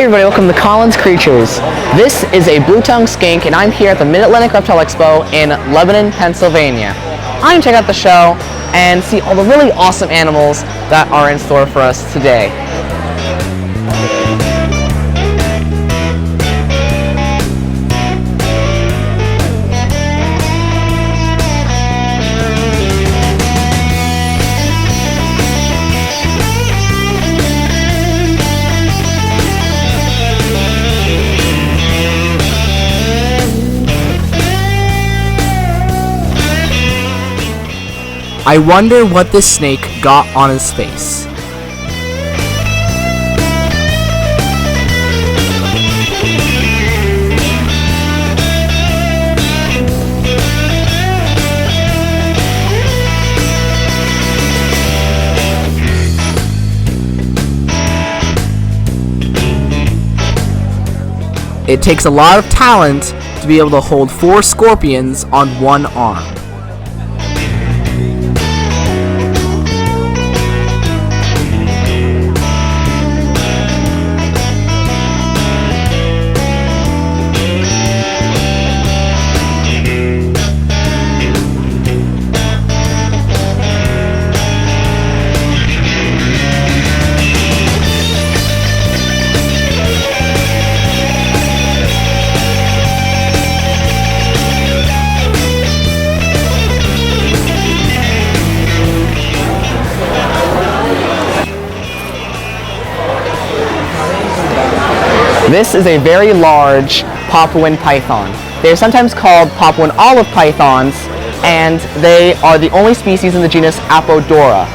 Hey everybody, welcome to Collins Creatures. This is a blue-tongued skink and I'm here at the Mid Atlantic Reptile Expo in Lebanon, Pennsylvania. I'm going to check out the show and see all the really awesome animals that are in store for us today. I wonder what this snake got on his face. It takes a lot of talent to be able to hold 4 scorpions on one arm. This is a very large Papuan python. They are sometimes called Papuan olive pythons, and they are the only species in the genus Apodora.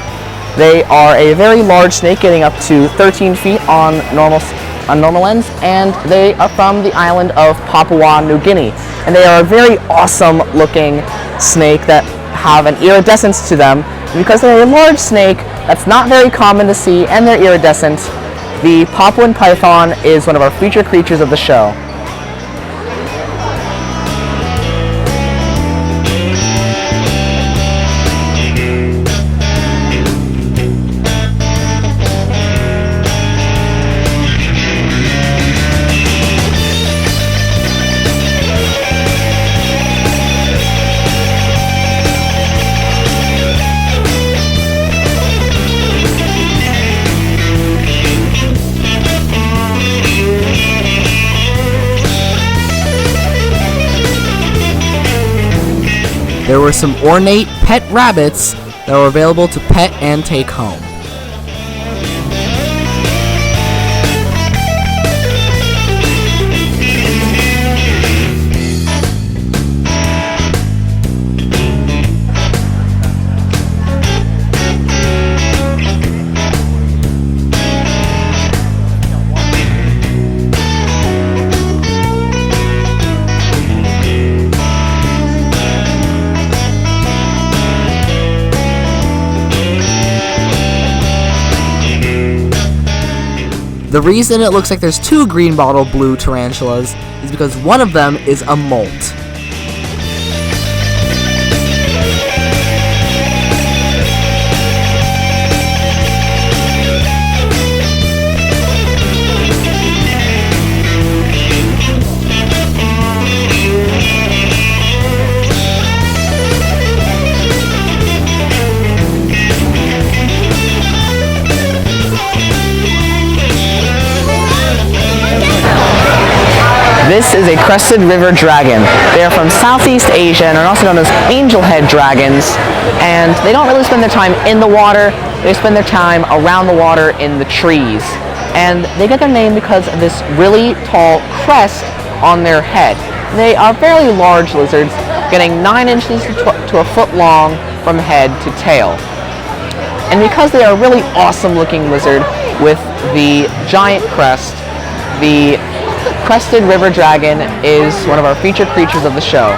They are a very large snake, getting up to 13 feet on normal ends, and they are from the island of Papua New Guinea. And they are a very awesome looking snake that have an iridescence to them. And because they're a large snake that's not very common to see and they're iridescent, the Papuan python is one of our featured creatures of the show. There were some ornate pet rabbits that were available to pet and take home. The reason it looks like there's 2 green bottle blue tarantulas is because one of them is a molt. This is a crested river dragon. They are from Southeast Asia and are also known as angel head dragons, and they don't really spend their time in the water, they spend their time around the water in the trees. And they get their name because of this really tall crest on their head. They are fairly large lizards, getting 9 inches to a foot long from head to tail. And because they are a really awesome looking lizard with the giant crest, the crested river dragon is one of our featured creatures of the show.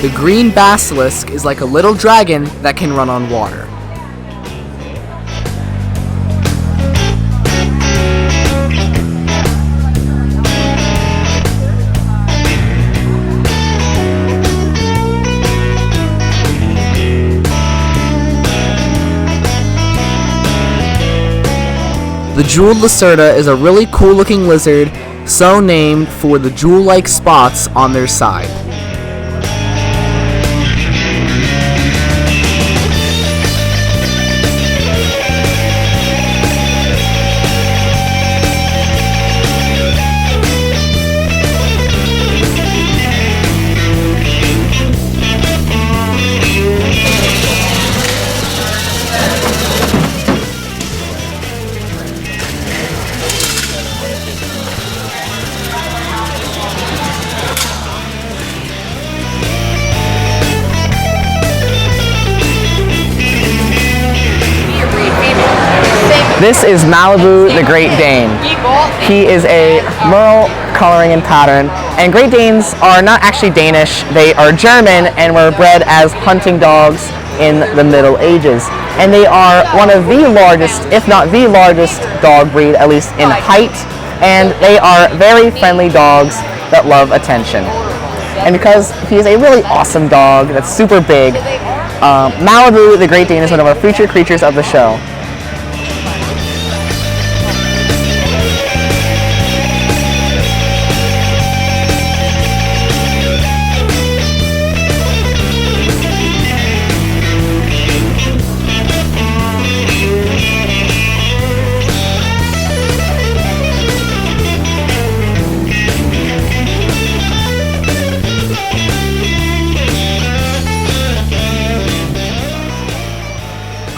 The green basilisk is like a little dragon that can run on water. The jeweled lacerta is a really cool looking lizard, so named for the jewel-like spots on their side. This is Malibu, the Great Dane. He is a merle coloring and pattern, and Great Danes are not actually Danish, they are German and were bred as hunting dogs in the Middle Ages. And they are one of the largest, if not the largest, dog breed, at least in height, and they are very friendly dogs that love attention. And because he is a really awesome dog that's super big, Malibu, the Great Dane is one of our featured creatures of the show.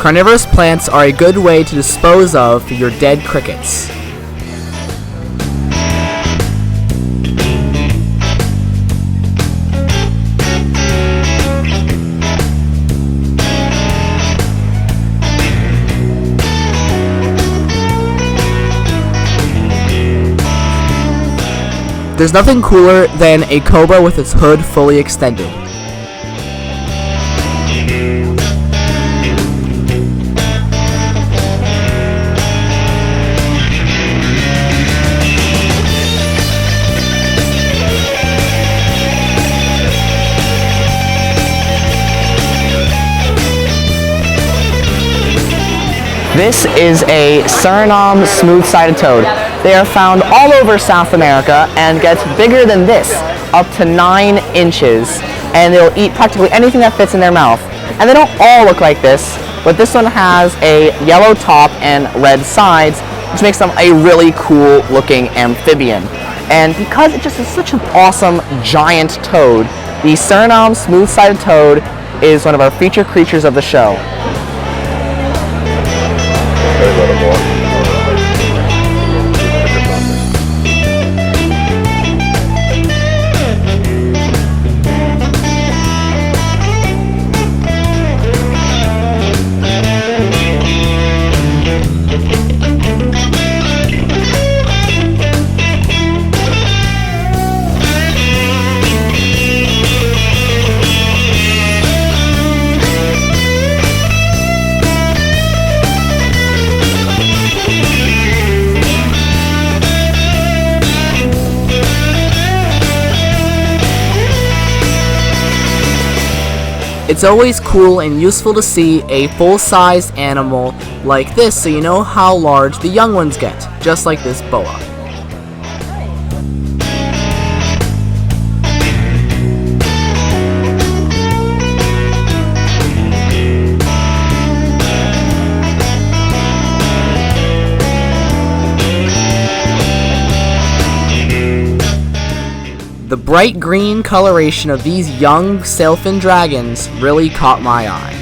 Carnivorous plants are a good way to dispose of your dead crickets. There's nothing cooler than a cobra with its hood fully extended. This is a Suriname smooth-sided toad. They are found all over South America and get bigger than this, up to 9 inches, and they'll eat practically anything that fits in their mouth. And they don't all look like this, but this one has a yellow top and red sides, which makes them a really cool looking amphibian. And because it just is such an awesome giant toad, the Suriname smooth-sided toad is one of our featured creatures of the show. It's always cool and useful to see a full-sized animal like this so you know how large the young ones get, just like this boa. The bright green coloration of these young sailfin dragons really caught my eye.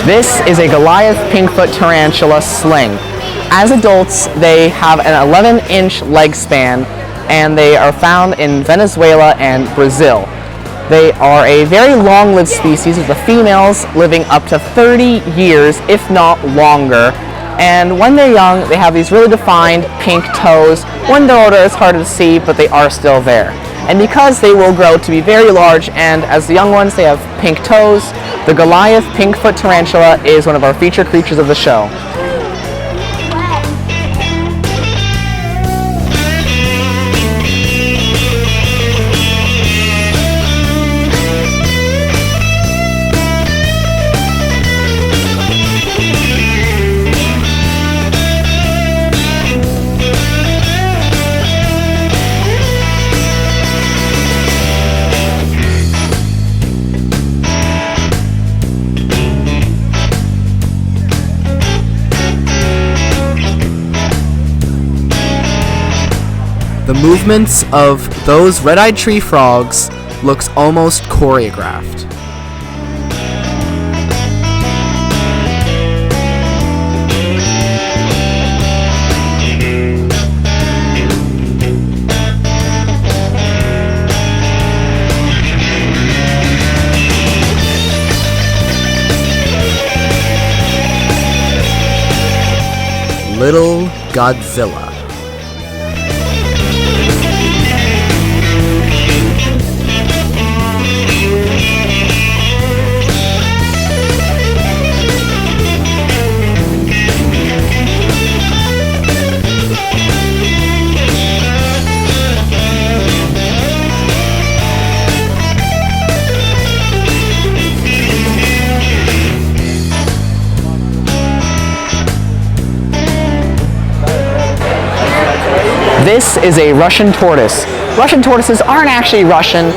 This is a Goliath pinkfoot tarantula sling. As adults, they have an 11-inch leg span, and they are found in Venezuela and Brazil. They are a very long-lived species, with the females living up to 30 years, if not longer. And when they're young, they have these really defined pink toes. When they're older, it's harder to see, but they are still there. And because they will grow to be very large, and as the young ones, they have pink toes, the Goliath pinkfoot tarantula is one of our featured creatures of the show. The movements of those red-eyed tree frogs looks almost choreographed. Little Godzilla. This is a Russian tortoise. Russian tortoises aren't actually Russian.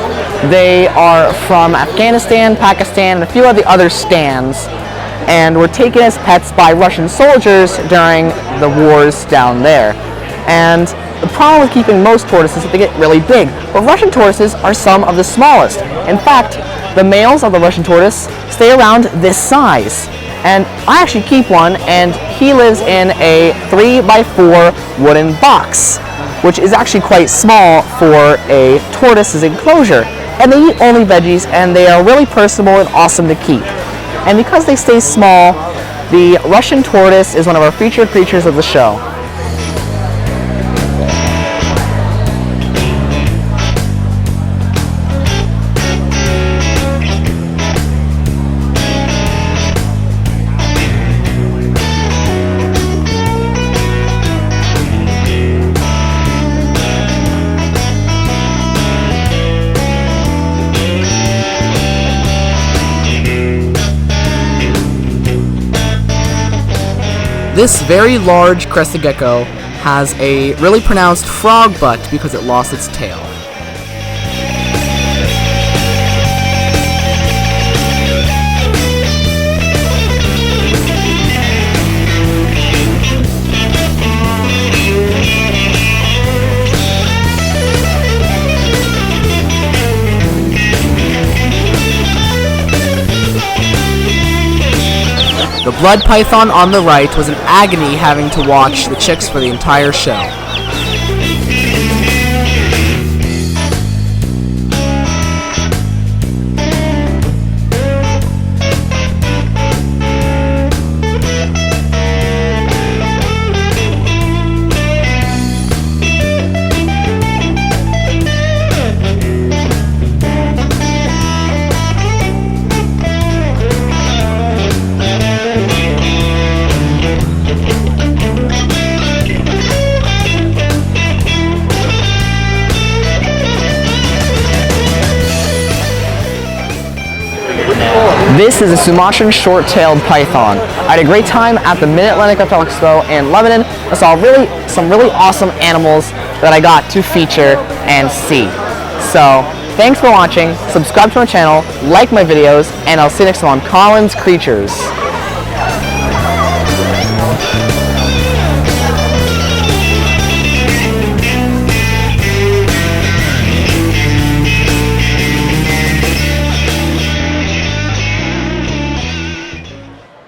They are from Afghanistan, Pakistan, and a few of the other stands, and were taken as pets by Russian soldiers during the wars down there. And the problem with keeping most tortoises is that they get really big, but Russian tortoises are some of the smallest. In fact, the males of the Russian tortoise stay around this size. And I actually keep one, and he lives in a 3x4 wooden box, which is actually quite small for a tortoise's enclosure. And they eat only veggies, and they are really personable and awesome to keep. And because they stay small, the Russian tortoise is one of our featured creatures of the show. This very large crested gecko has a really pronounced frog butt because it lost its tail. The blood python on the right was an agony having to watch the chicks for the entire show. This is a Sumatran short-tailed python. I had a great time at the Mid Atlantic Reptile Expo in Lebanon. I saw some really awesome animals that I got to feature and see. So, thanks for watching, subscribe to my channel, like my videos, and I'll see you next time on Colin's Creatures.